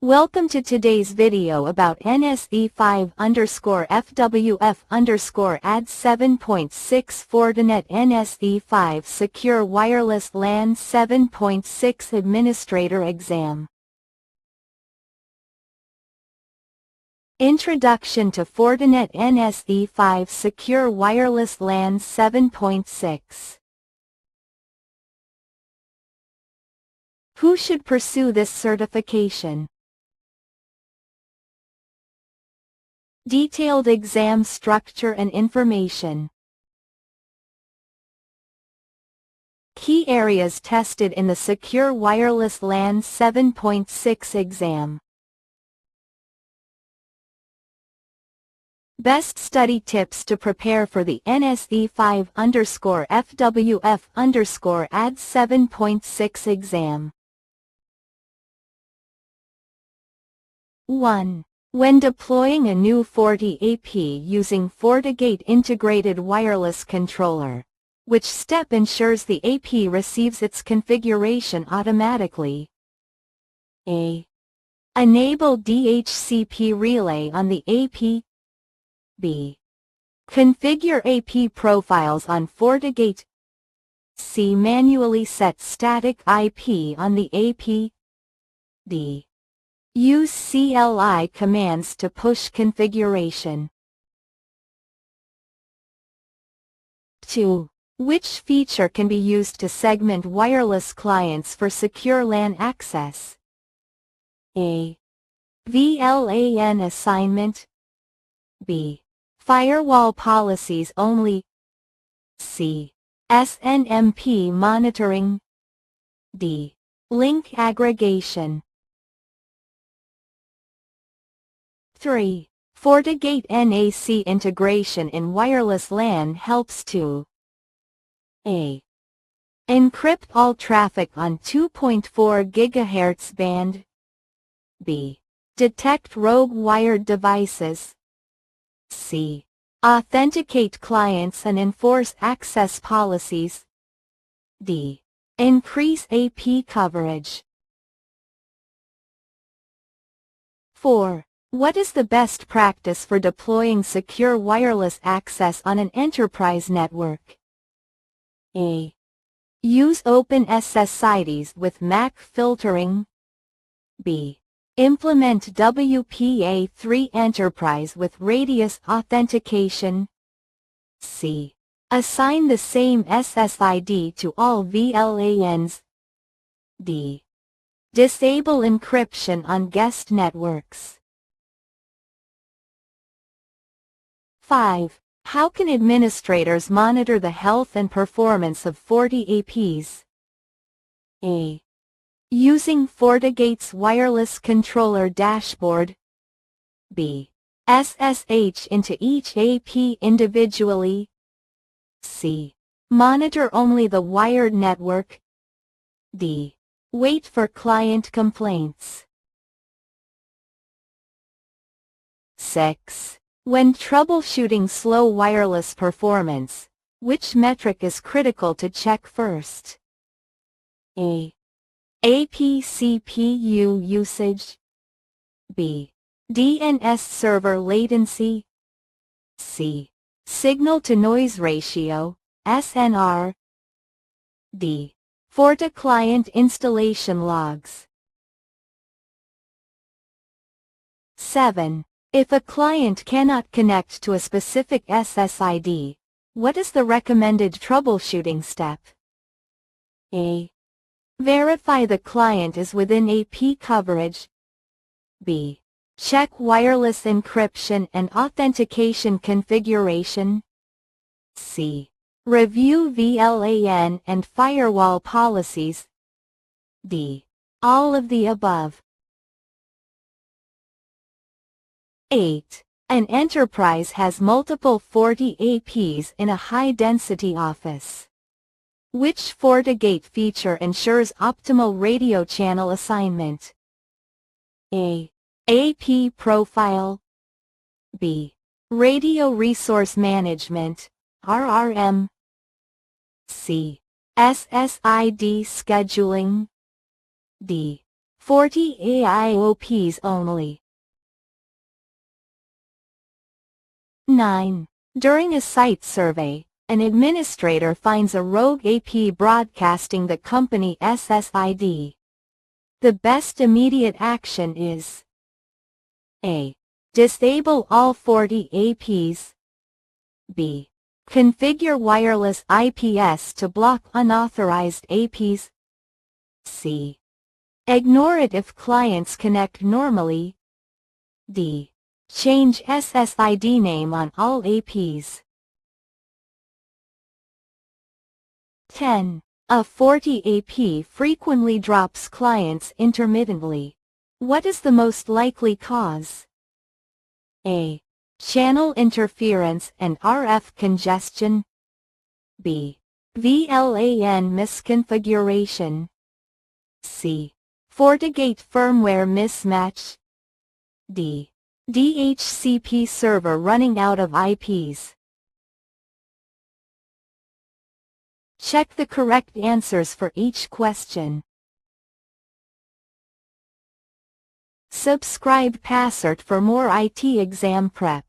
Welcome to today's video about NSE5 FWF AD-7.6 Fortinet NSE5 Secure Wireless LAN 7.6 Administrator Exam. Introduction to Fortinet NSE5 Secure Wireless LAN 7.6. Who should pursue this certification? Detailed exam structure and information. Key areas tested in the Secure Wireless LAN 7.6 exam. Best study tips to prepare for the NSE5 FWF AD-7.6 exam. 1. When deploying a new FortiAP using FortiGate Integrated Wireless Controller, which step ensures the AP receives its configuration automatically? A. Enable DHCP relay on the AP. B. Configure AP profiles on FortiGate. C. Manually set static IP on the AP. D. Use CLI commands to push configuration. 2. Which feature can be used to segment wireless clients for secure LAN access? A. VLAN assignment. B. Firewall policies only. C. SNMP monitoring. D. Link aggregation. 3. FortiGate NAC integration in wireless LAN helps to A. Encrypt all traffic on 2.4 GHz band. B. Detect rogue wired devices. C. Authenticate clients and enforce access policies. D. Increase AP coverage. 4. What is the best practice for deploying secure wireless access on an enterprise network? A. Use open SSIDs with MAC filtering. B. Implement WPA3 Enterprise with radius authentication. C. Assign the same SSID to all VLANs. D. Disable encryption on guest networks. 5. How can administrators monitor the health and performance of FortiAPs? A. Using FortiGate's wireless controller dashboard. B. SSH into each AP individually. C. Monitor only the wired network. D. Wait for client complaints. 6. When troubleshooting slow wireless performance, which metric is critical to check first? A. AP CPU usage. B. DNS server latency. C. Signal to noise ratio, SNR. D. FortiClient installation logs. 7. If a client cannot connect to a specific SSID, what is the recommended troubleshooting step? A. Verify the client is within AP coverage. B. Check wireless encryption and authentication configuration. C. Review VLAN and firewall policies. D. All of the above. 8. An enterprise has multiple FortiAPs in a high-density office. Which FortiGate feature ensures optimal radio channel assignment? A. AP profile. B. Radio resource management, RRM. C. SSID scheduling. D. 40 AIOPs only. 9. During a site survey, an administrator finds a rogue AP broadcasting the company SSID. The best immediate action is A. Disable all 40 APs. B. Configure wireless IPS to block unauthorized APs. C. Ignore it if clients connect normally. D. Change SSID name on all APs. 10. A 40 AP frequently drops clients intermittently. What is the most likely cause? A. Channel interference and RF congestion. B. VLAN misconfiguration. C. FortiGate firmware mismatch. D. DHCP server running out of IPs. Check the correct answers for each question. Subscribe Passert for more IT exam prep.